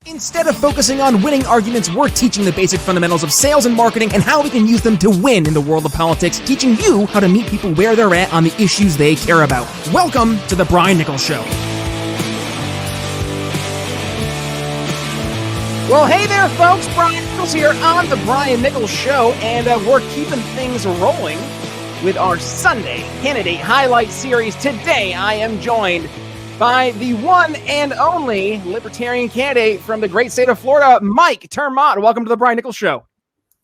Instead of focusing on winning arguments, we're teaching the basic fundamentals of sales and marketing and how we can use them to win in the world of politics, teaching you how to meet people where they're at on the issues they care about. Welcome to The Brian Nichols Show. Well, hey there, folks. Brian Nichols here on The Brian Nichols Show, and we're keeping things rolling with our Sunday Candidate Highlight Series. Today, I am joined by the one and only Libertarian candidate from the great state of Florida, Mike Maat. Welcome to the Brian Nichols Show.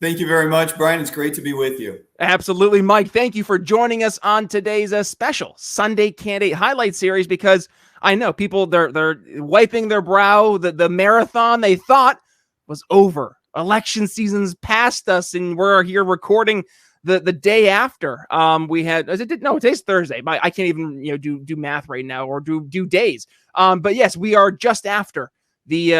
Thank you very much, Brian. It's great to be with you. Absolutely, Mike. Thank you for joining us on today's special Sunday Candidate Highlight Series, because I know people, they're wiping their brow. The marathon they thought was over. Election season's past us, and we're here recording the day after. We had, today's Thursday. I can't even do math right now or do days. But yes, we are just after the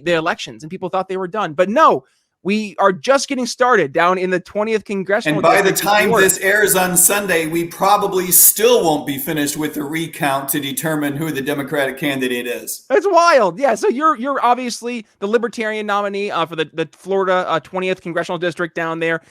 elections, and people thought they were done, but no. We are just getting started down in the 20th Congressional Dictrict. And by District the time this airs on Sunday, we probably still won't be finished with the recount to determine who the Democratic candidate is. It's wild. Yeah, so you're obviously the Libertarian nominee for the Florida 20th Congressional District down there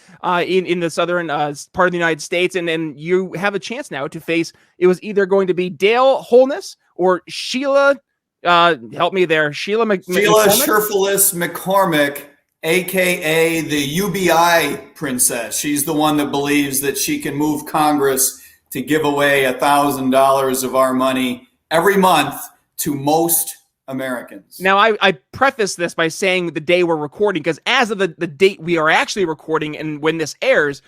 in the southern part of the United States. And then you have a chance now to face, it was either going to be Dale Holness or Sheila, help me there, Sheila Scherfelis McCormick, AKA the UBI princess. She's the one that believes that she can move Congress to give away $1,000 of our money every month to most Americans. Now, I preface this by saying the day we're recording, because as of the date we are actually recording and when this airs,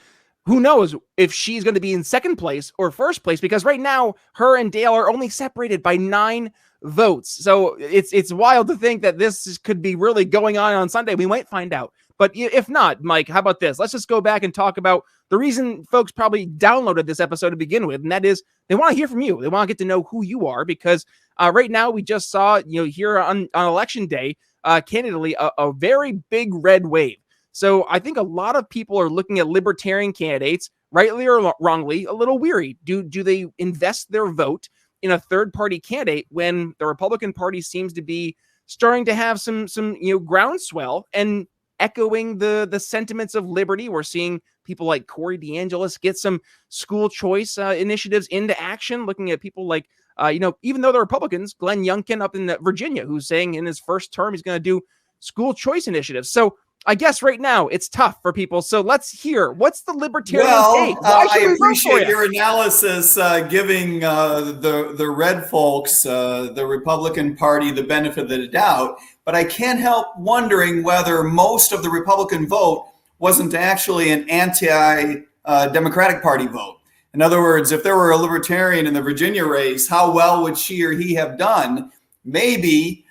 who knows if she's going to be in second place or first place, because right now her and Dale are only separated by 9 votes. So it's wild to think that this could be really going on Sunday. We might find out. But if not, Mike, how about this? Let's just go back and talk about the reason folks probably downloaded this episode to begin with, and that is they want to hear from you. They want to get to know who you are, because right now we just saw, here on Election Day, candidly, a very big red wave. So I think a lot of people are looking at Libertarian candidates, rightly or wrongly, a little weary. Do they invest their vote in a third-party candidate when the Republican Party seems to be starting to have some groundswell and echoing the sentiments of liberty? We're seeing people like Corey DeAngelis get some school choice initiatives into action, looking at people like, even though they're Republicans, Glenn Youngkin up in Virginia, who's saying in his first term he's going to do school choice initiatives. So I guess right now it's tough for people. So let's hear, what's the Libertarian take? I appreciate your analysis, giving the red folks, the Republican Party, the benefit of the doubt. But I can't help wondering whether most of the Republican vote wasn't actually an anti-Democratic Party vote. In other words, if there were a Libertarian in the Virginia race, how well would she or he have done? Maybe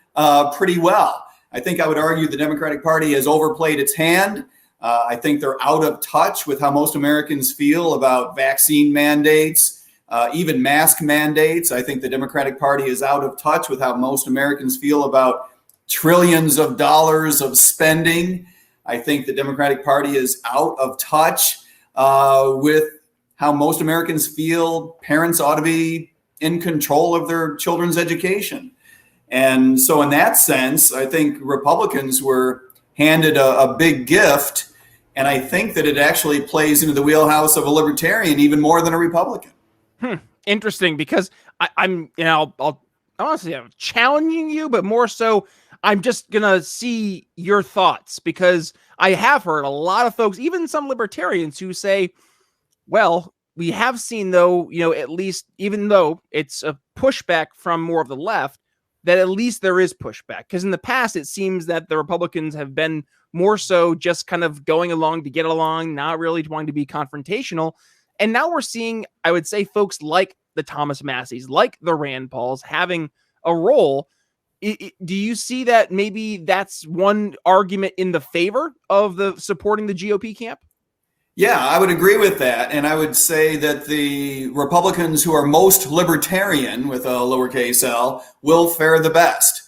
pretty well. I think I would argue the Democratic Party has overplayed its hand. I think they're out of touch with how most Americans feel about vaccine mandates, even mask mandates. I think the Democratic Party is out of touch with how most Americans feel about trillions of dollars of spending. I think the Democratic Party is out of touch with how most Americans feel parents ought to be in control of their children's education. And so in that sense, I think Republicans were handed a big gift. And I think that it actually plays into the wheelhouse of a Libertarian even more than a Republican. Interesting, because I'm honestly, I'm challenging you, but more so I'm just going to see your thoughts, because I have heard a lot of folks, even some Libertarians, who say, well, we have seen, though, at least, even though it's a pushback from more of the left, that at least there is pushback. Because in the past, it seems that the Republicans have been more so just kind of going along to get along, not really wanting to be confrontational. And now we're seeing, I would say, folks like the Thomas Masseys, like the Rand Pauls, having a role. Do you see that maybe that's one argument in the favor of the supporting the GOP camp? Yeah, I would agree with that. And I would say that the Republicans who are most libertarian, with a lowercase l, will fare the best.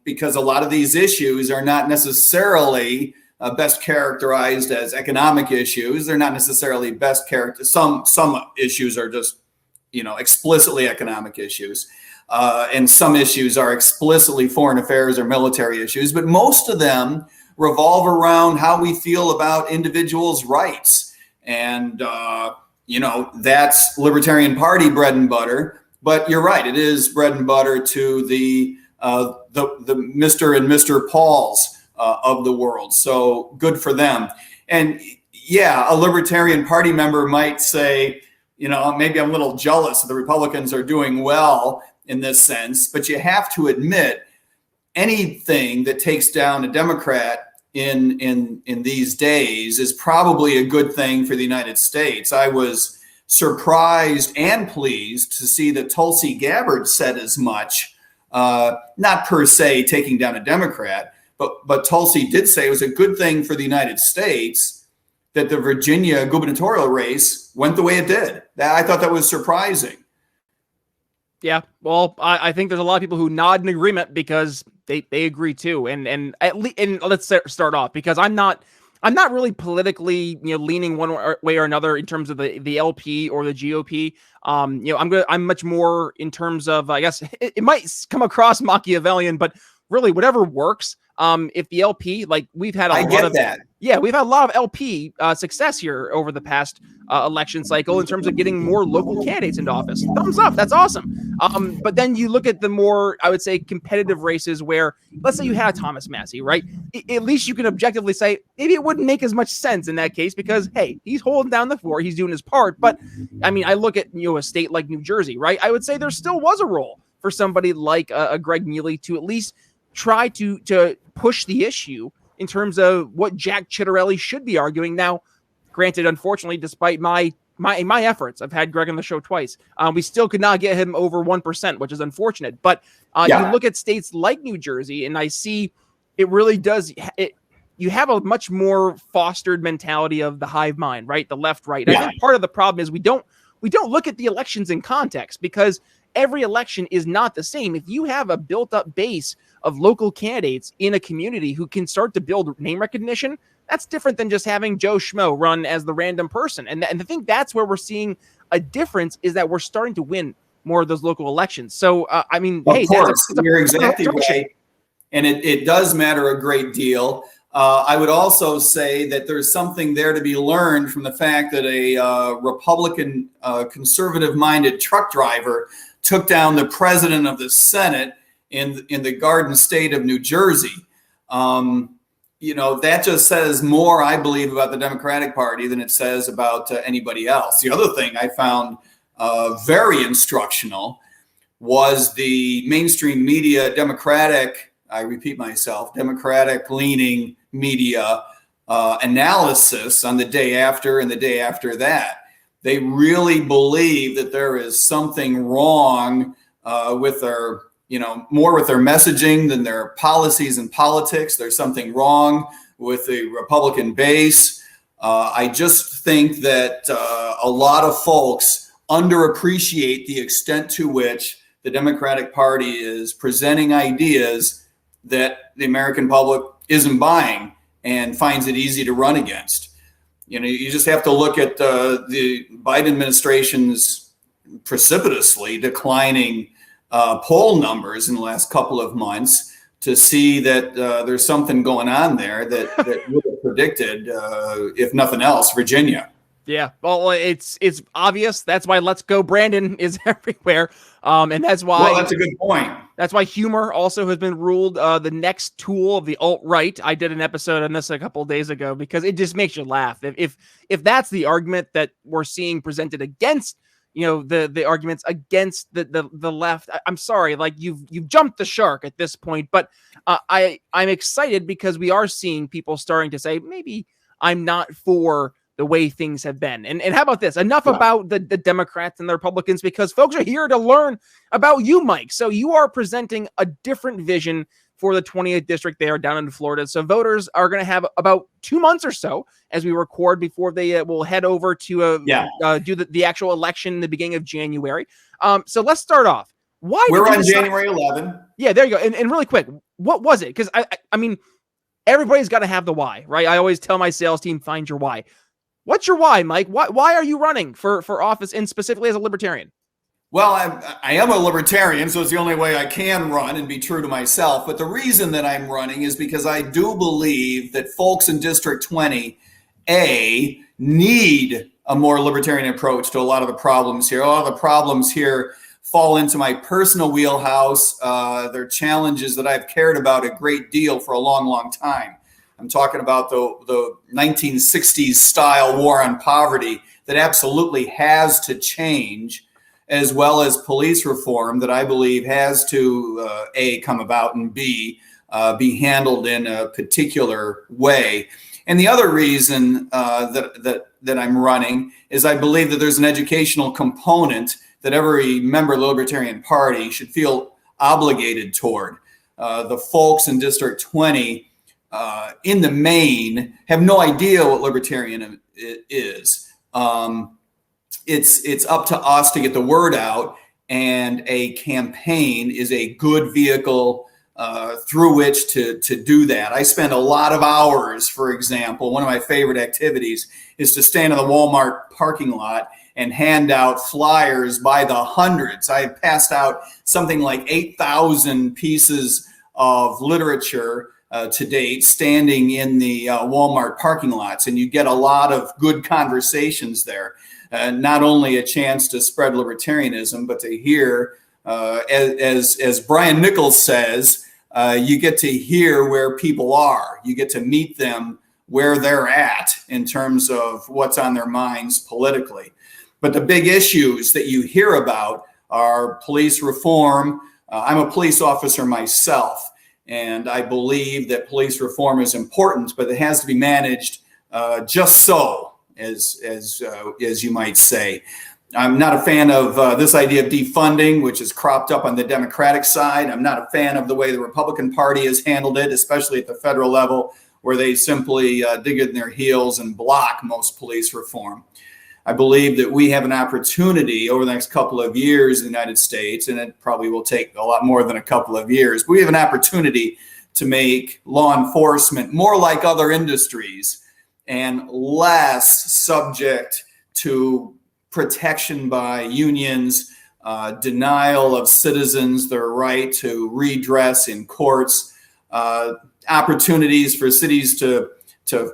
Because a lot of these issues are not necessarily best characterized as economic issues. They're not necessarily best character. Some issues are just explicitly economic issues. And some issues are explicitly foreign affairs or military issues, but most of them revolve around how we feel about individuals' rights. And, that's Libertarian Party bread and butter. But you're right, it is bread and butter to the Mr. and Mr. Pauls of the world. So good for them. And yeah, a Libertarian Party member might say, maybe I'm a little jealous that the Republicans are doing well in this sense, but you have to admit anything that takes down a Democrat in these days is probably a good thing for the United States. I was surprised and pleased to see that Tulsi Gabbard said as much, not per se taking down a Democrat, but Tulsi did say it was a good thing for the United States that the Virginia gubernatorial race went the way it did. I thought that was surprising. Yeah, well, I think there's a lot of people who nod in agreement because they agree too. And let's start off, because I'm not really politically leaning one way or another in terms of the LP or the GOP. I'm much more in terms of, I guess it might come across Machiavellian, but really whatever works. If the LP, like we've had we've had a lot of LP success here over the past election cycle in terms of getting more local candidates into office. Thumbs up, that's awesome. But then you look at the more, I would say, competitive races where, let's say you had Thomas Massey, right? At least you can objectively say maybe it wouldn't make as much sense in that case because, hey, he's holding down the fort, he's doing his part. But I mean, I look at a state like New Jersey, right? I would say there still was a role for somebody like a Greg Neely to at least try to push the issue in terms of what Jack Ciattarelli should be arguing. Now, granted, unfortunately, despite my efforts, I've had Greg on the show twice, we still could not get him over 1%, which is unfortunate. But you look at states like New Jersey, and I see it really does. You have a much more fostered mentality of the hive mind, right? The left, right. Yeah. I think part of the problem is we don't look at the elections in context because every election is not the same. If you have a built-up base of local candidates in a community who can start to build name recognition, that's different than just having Joe Schmo run as the random person. And I think that's where we're seeing a difference, is that we're starting to win more of those local elections. So, I mean, of course, you're exactly right. And it does matter a great deal. I would also say that there's something there to be learned from the fact that a Republican conservative-minded truck driver took down the president of the Senate in the Garden State of New Jersey. That just says more, I believe, about the Democratic Party than it says about anybody else. The other thing I found very instructional was the mainstream media Democratic leaning media analysis on the day after and the day after that. They really believe that there is something wrong with their, more with their messaging than their policies and politics. There's something wrong with the Republican base. I just think that a lot of folks underappreciate the extent to which the Democratic Party is presenting ideas that the American public isn't buying and finds it easy to run against. You just have to look at the Biden administration's precipitously declining poll numbers in the last couple of months to see that there's something going on there that would have predicted, if nothing else, Virginia. Yeah, well, it's obvious. That's why "Let's Go Brandon" is everywhere, and that's why. Well, that's a good point. That's why humor also has been ruled the next tool of the alt-right. I did an episode on this a couple of days ago because it just makes you laugh. If that's the argument that we're seeing presented against, the arguments against the left, I'm sorry, like you've jumped the shark at this point. But I'm excited because we are seeing people starting to say maybe I'm not for the way things have been. And how about this? Enough about the Democrats and the Republicans, because folks are here to learn about you, Mike. So you are presenting a different vision for the 28th district there down in Florida. So voters are going to have about 2 months or so as we record before they will head over to do the actual election in the beginning of January. So let's start off. Why we're on January 11? Yeah, there you go. And really quick, what was it? Because I mean, everybody's got to have the why, right? I always tell my sales team, find your why. What's your why, Mike? Why are you running for office, and specifically as a libertarian? Well, I am a libertarian, so it's the only way I can run and be true to myself. But the reason that I'm running is because I do believe that folks in District 20, need a more libertarian approach to a lot of the problems here. A lot of the problems here fall into my personal wheelhouse. They're challenges that I've cared about a great deal for a long, long time. I'm talking about the 1960s style war on poverty that absolutely has to change, as well as police reform that I believe has to, A, come about, and B, be handled in a particular way. And the other reason that I'm running is I believe that there's an educational component that every member of the Libertarian Party should feel obligated toward. The folks in District 20, in the main, have no idea what libertarian is. It's up to us to get the word out, and a campaign is a good vehicle through which to do that. I spend a lot of hours, for example, one of my favorite activities is to stand in the Walmart parking lot and hand out flyers by the hundreds. I have passed out something like 8,000 pieces of literature to date, standing in the Walmart parking lots, and you get a lot of good conversations there. Not only a chance to spread libertarianism, but to hear, as Brian Nichols says, you get to hear where people are. You get to meet them where they're at in terms of what's on their minds politically. But the big issues that you hear about are police reform. I'm a police officer myself, and I believe that police reform is important, but it has to be managed just so, as you might say. I'm not a fan of this idea of defunding, which is cropped up on the Democratic side. I'm not a fan of the way the Republican Party has handled it, especially at the federal level, where they simply dig in their heels and block most police reform. I believe that we have an opportunity over the next couple of years in the United States, and it probably will take a lot more than a couple of years, but we have an opportunity to make law enforcement more like other industries and less subject to protection by unions, denial of citizens their right to redress in courts, opportunities for cities to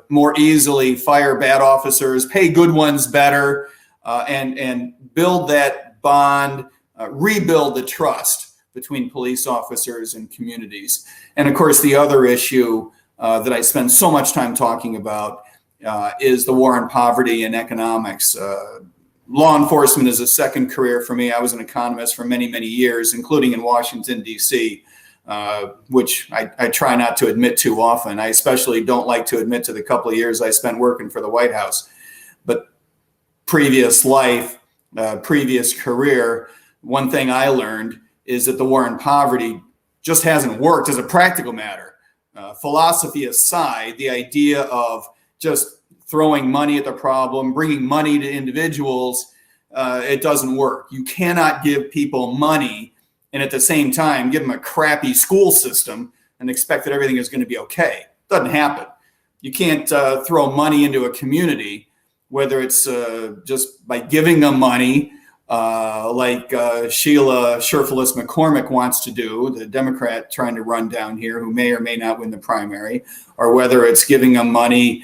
more easily fire bad officers, pay good ones better, and build that bond, rebuild the trust between police officers and communities. And of course, the other issue that I spend so much time talking about is the war on poverty and economics. Law enforcement is a second career for me. I was an economist for many, many years, including in Washington, D.C., which I try not to admit too often. I especially don't like to admit to the couple of years I spent working for the White House. But previous life, previous career, one thing I learned is that the war on poverty just hasn't worked as a practical matter. Philosophy aside, the idea of just throwing money at the problem, bringing money to individuals, it doesn't work. You cannot give people money and at the same time give them a crappy school system and expect that everything is going to be okay. It doesn't happen. You can't throw money into a community, whether it's just by giving them money, like Sheila Sherfilis McCormick wants to do, the Democrat trying to run down here, who may or may not win the primary, or whether it's giving them money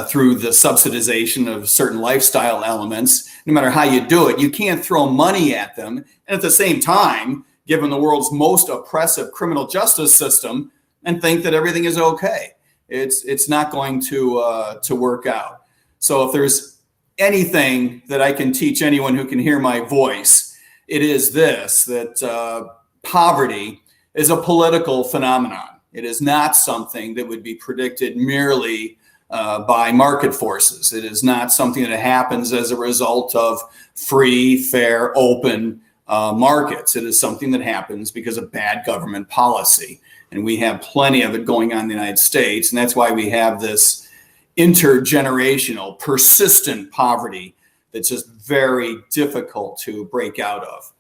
through the subsidization of certain lifestyle elements. No matter how you do it, you can't throw money at them and at the same time give them the world's most oppressive criminal justice system and think that everything is okay. It's not going to work out. So if there's anything that I can teach anyone who can hear my voice, it is this, that poverty is a political phenomenon. It is not something that would be predicted merely by market forces. It is not something that happens as a result of free, fair, open markets. It is something that happens because of bad government policy. And we have plenty of it going on in the United States. And that's why we have this intergenerational, persistent poverty that's just very difficult to break out of.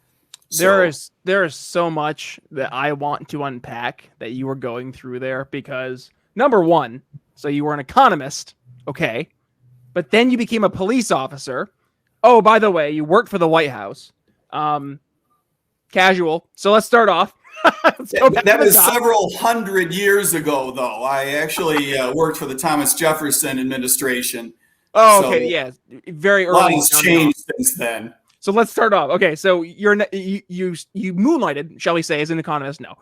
There is so much that I want to unpack that you were going through there, because number one, so you were an economist, okay, but then you became a police officer. Oh, by the way, you worked for the White House. Casual. So let's start off. That was several hundred years ago, though. I actually worked for the Thomas Jefferson administration. Oh, okay, yeah, very early. A lot has changed since then. So let's start off. Okay, so you moonlighted, shall we say, as an economist? No.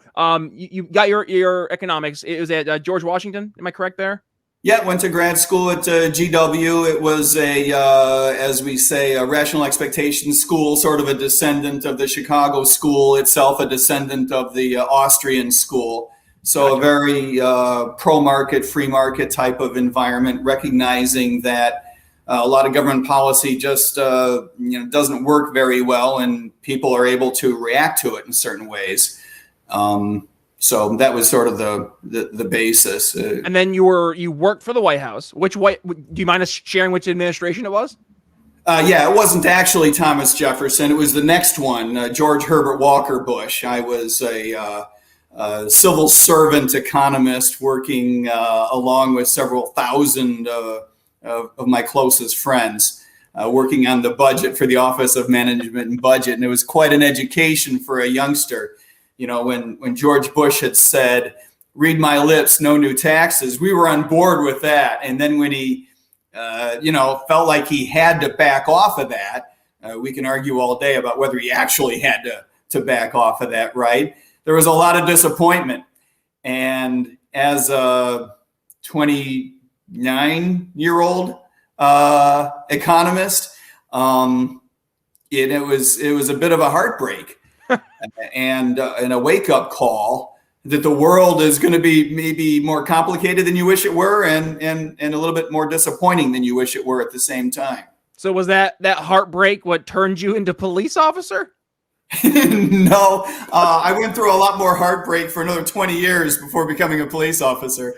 You got your economics. It was at George Washington. Am I correct there? Yeah, went to grad school at GW. It was as we say, a rational expectation school, sort of a descendant of the Chicago school itself, a descendant of the Austrian school. So a very pro-market, free market type of environment, recognizing that a lot of government policy just doesn't work very well, and people are able to react to it in certain ways. So that was sort of the basis. And then you worked for the White House. Do you mind us sharing which administration it was? Yeah, it wasn't actually Thomas Jefferson. It was the next one, George Herbert Walker Bush. I was a civil servant economist working along with several thousand of my closest friends, working on the budget for the Office of Management and Budget. And it was quite an education for a youngster. You know, when George Bush had said, "Read my lips, no new taxes," we were on board with that. And then when he, felt like he had to back off of that, we can argue all day about whether he actually had to back off of that, right? There was a lot of disappointment. And as a 29-year-old economist, it was a bit of a heartbreak. And a wake-up call that the world is going to be maybe more complicated than you wish it were, and a little bit more disappointing than you wish it were at the same time. So was that heartbreak what turned you into police officer? No, I went through a lot more heartbreak for another 20 years before becoming a police officer.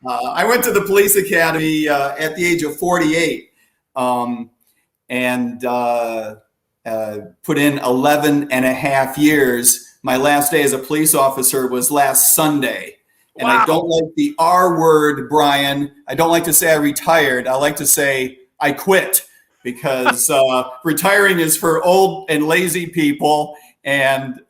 I went to the police academy at the age of 48, and put in 11 and a half years. My last day as a police officer was last Sunday. And wow. I don't like the R word, Brian. I don't like to say I retired. I like to say I quit, because retiring is for old and lazy people. And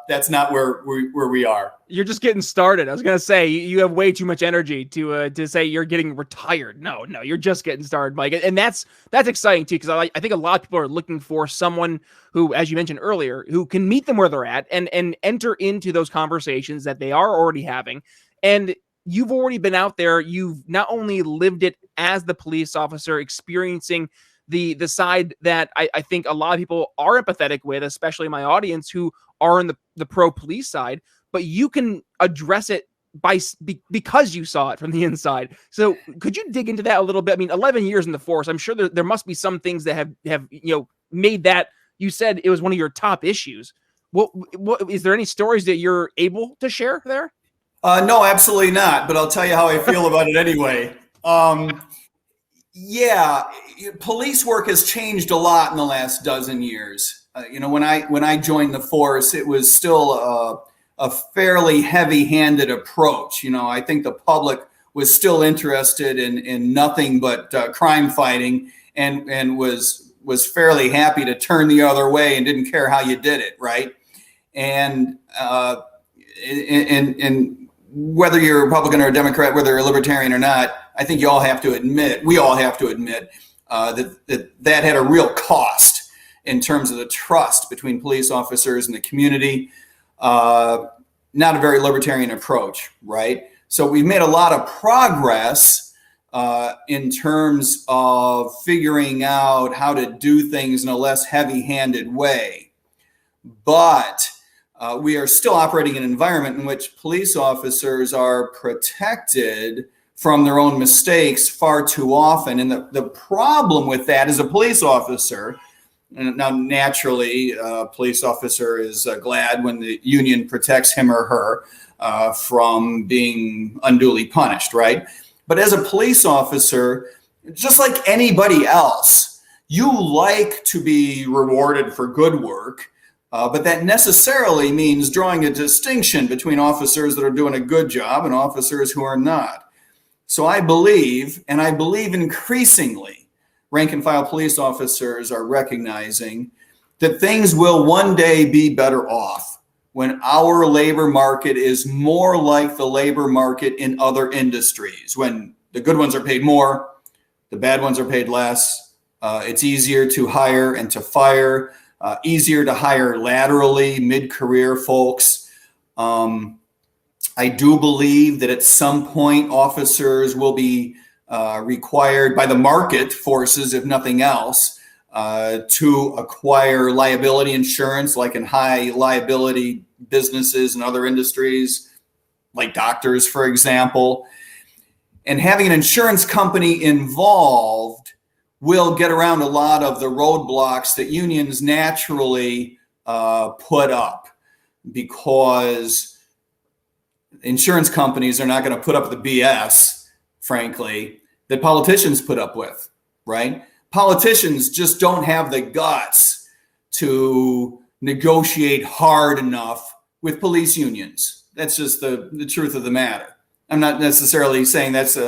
that's not where we are. You're just getting started. I was going to say, you have way too much energy to say you're getting retired. No, you're just getting started, Mike. And that's exciting too, because I think a lot of people are looking for someone who, as you mentioned earlier, who can meet them where they're at and enter into those conversations that they are already having. And you've already been out there. You've not only lived it as the police officer, experiencing the side that I think a lot of people are empathetic with, especially my audience who are in the pro-police side, but you can address it because you saw it from the inside. So could you dig into that a little bit? I mean, 11 years in the force, I'm sure there must be some things that have made that, you said it was one of your top issues. What is there any stories that you're able to share there? No, absolutely not. But I'll tell you how I feel about it anyway. Yeah, police work has changed a lot in the last dozen years. When I joined the force, it was still a fairly heavy-handed approach. I think the public was still interested in nothing but crime fighting, and was fairly happy to turn the other way and didn't care how you did it, right? And whether you're a Republican or a Democrat, whether you're a Libertarian or not, I think we all have to admit that had a real cost in terms of the trust between police officers and the community. Not a very libertarian approach, right? So we've made a lot of progress in terms of figuring out how to do things in a less heavy-handed way. But we are still operating in an environment in which police officers are protected from their own mistakes far too often. And the problem with that is a police officer, and now naturally a police officer is glad when the union protects him or her from being unduly punished, right? But as a police officer, just like anybody else, you like to be rewarded for good work. But that necessarily means drawing a distinction between officers that are doing a good job and officers who are not. So I believe increasingly, rank and file police officers are recognizing that things will one day be better off when our labor market is more like the labor market in other industries, when the good ones are paid more, the bad ones are paid less. It's easier to hire and to fire, easier to hire laterally, mid-career folks. I do believe that at some point officers will be required by the market forces, if nothing else, to acquire liability insurance, like in high liability businesses and other industries, like doctors, for example. And having an insurance company involved will get around a lot of the roadblocks that unions naturally put up, because insurance companies are not going to put up the BS, frankly, that politicians put up with, right? Politicians just don't have the guts to negotiate hard enough with police unions. That's just the truth of the matter. I'm not necessarily saying that's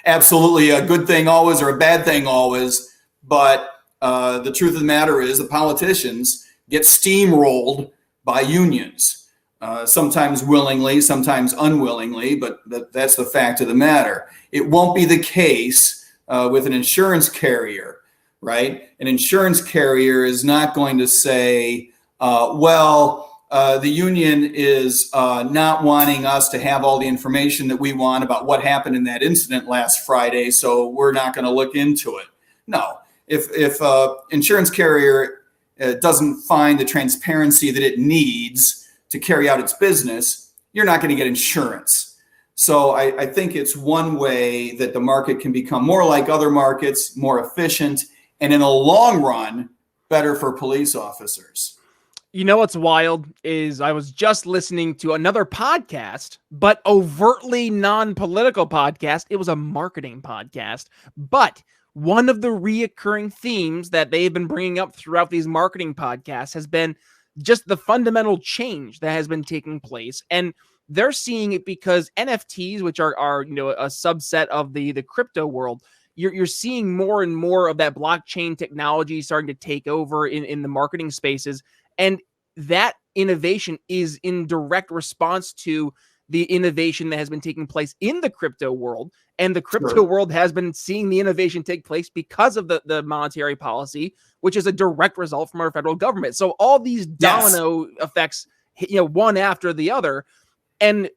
absolutely a good thing always or a bad thing always, but the truth of the matter is the politicians get steamrolled by unions, sometimes willingly, sometimes unwillingly, but that's the fact of the matter. It won't be the case with an insurance carrier, right? An insurance carrier is not going to say, the union is not wanting us to have all the information that we want about what happened in that incident last Friday, so we're not going to look into it. No, if insurance carrier doesn't find the transparency that it needs to carry out its business, you're not going to get insurance. So I think it's one way that the market can become more like other markets, more efficient, and in the long run, better for police officers. You know what's wild is I was just listening to another podcast, but overtly non-political podcast. It was a marketing podcast, but one of the reoccurring themes that they've been bringing up throughout these marketing podcasts has been just the fundamental change that has been taking place. And they're seeing it because NFTs, which are a subset of the crypto world, you're seeing more and more of that blockchain technology starting to take over in the marketing spaces. And that innovation is in direct response to the innovation that has been taking place in the crypto world. And the crypto world has been seeing the innovation take place because of the monetary policy, which is a direct result from our federal government. So all these domino effects, one after the other. And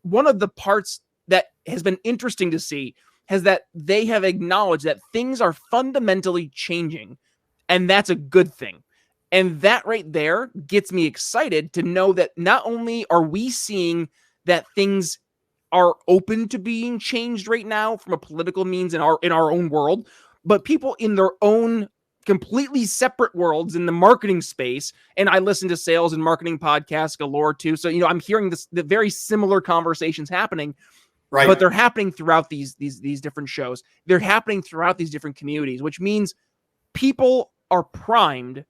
one of the parts that has been interesting to see is that they have acknowledged that things are fundamentally changing, and that's a good thing. And that right there gets me excited to know that not only are we seeing that things are open to being changed right now from a political means in our own world, but people in their own completely separate worlds in the marketing space. And I listen to sales and marketing podcasts galore too. So, I'm hearing the very similar conversations happening, right? But they're happening throughout these different shows. They're happening throughout these different communities, which means people are primed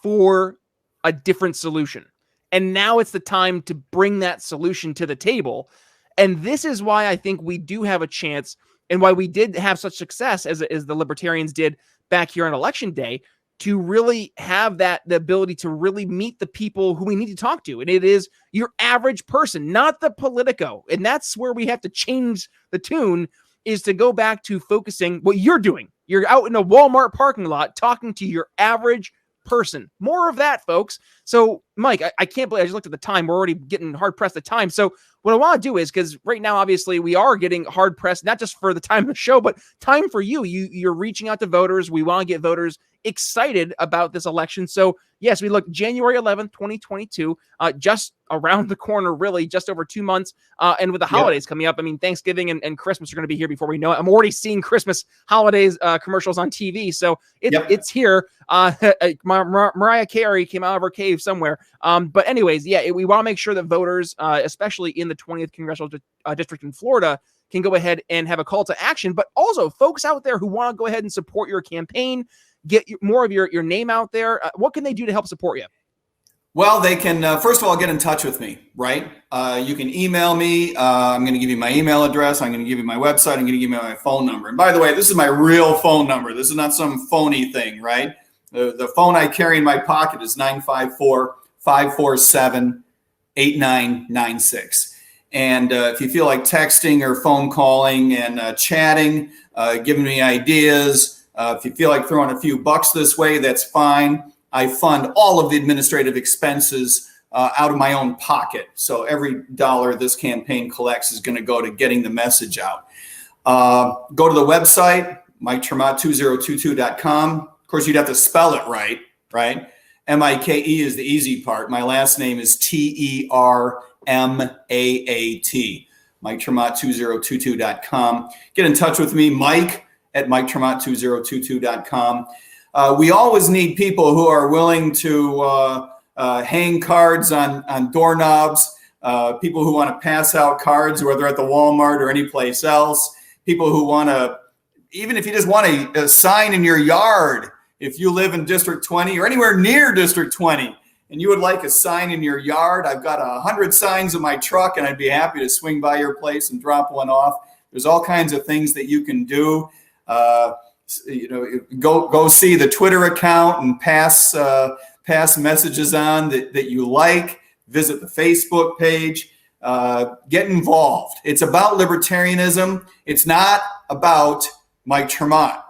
for a different solution. And now it's the time to bring that solution to the table. And this is why I think we do have a chance, and why we did have such success as the Libertarians did back here on election day, to really have the ability to really meet the people who we need to talk to. And it is your average person, not the politico. And that's where we have to change the tune, is to go back to focusing what you're doing. You're out in a Walmart parking lot talking to your average person. More of that, folks. So, Mike, I can't believe I just looked at the time. We're already getting hard pressed at time. So what I want to do is, because right now, obviously, we are getting hard pressed, not just for the time of the show, but time for you. You're reaching out to voters. We want to get voters excited about this election. So yes, we look January 11th, 2022, just around the corner, really just over 2 months. And with the holidays coming up, I mean, Thanksgiving and Christmas are going to be here before we know it. I'm already seeing Christmas holidays commercials on TV. So it's here. Mariah Carey came out of her cave somewhere. But anyways, we want to make sure that voters, especially in the 20th Congressional District in Florida, can go ahead and have a call to action. But also folks out there who want to go ahead and support your campaign, get more of your name out there. What can they do to help support you? Well, they can, first of all, get in touch with me, right? You can email me. I'm going to give you my email address. I'm going to give you my website. I'm going to give you my phone number. And by the way, this is my real phone number. This is not some phony thing, right? The phone I carry in my pocket is 954-547-8996. And if you feel like texting or phone calling and chatting, giving me ideas, if you feel like throwing a few bucks this way, that's fine. I fund all of the administrative expenses out of my own pocket. So every dollar this campaign collects is going to go to getting the message out. Go to the website, MikeTermaat2022.com. Of course, you'd have to spell it right? M-I-K-E is the easy part. My last name is T-E-R-M-A-A-T. MikeTermaat2022.com. Get in touch with me, Mike at MikeTermaat2022.com. We always need people who are willing to hang cards on doorknobs, people who want to pass out cards, whether at the Walmart or any place else, people who want to, even if you just want a sign in your yard, if you live in District 20 or anywhere near District 20, and you would like a sign in your yard, I've got 100 signs in my truck, and I'd be happy to swing by your place and drop one off. There's all kinds of things that you can do. Go see the Twitter account and pass messages on that you like. Visit the Facebook page. Get involved. It's about libertarianism. It's not about Mike Termaat.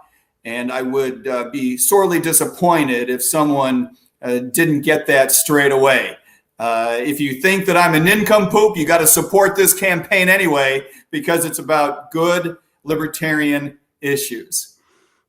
And I would be sorely disappointed if someone didn't get that straight away. If you think that I'm a nincompoop, you got to support this campaign anyway, because it's about good libertarian issues.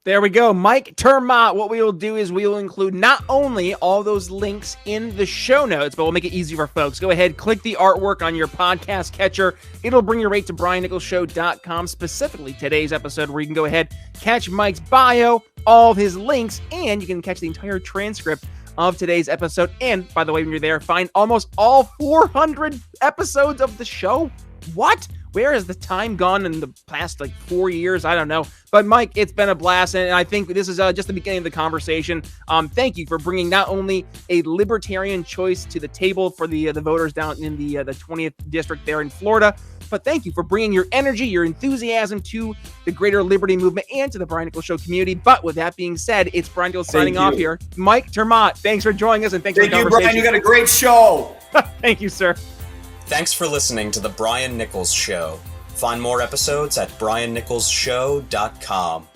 There we go. Mike Termaat. What we will do is we will include not only all those links in the show notes, but we'll make it easy for folks. Go ahead, click the artwork on your podcast catcher. It'll bring you right to BrianNicholsShow.com, specifically today's episode, where you can go ahead, catch Mike's bio, all of his links, and you can catch the entire transcript of today's episode. And by the way, when you're there, find almost all 400 episodes of the show. What? Where has the time gone in the past 4 years? I don't know. But Mike, it's been a blast, and I think this is just the beginning of the conversation. Thank you for bringing not only a libertarian choice to the table for the voters down in the 20th district there in Florida, but thank you for bringing your energy, your enthusiasm to the greater liberty movement and to the Brian Nichols Show community. But with that being said, it's Brian Nichols signing off here. Mike Termaat, thanks for joining us, and thanks for the conversation. Thank you, Brian. You got a great show. Thank you, sir. Thanks for listening to The Brian Nichols Show. Find more episodes at briannicholsshow.com.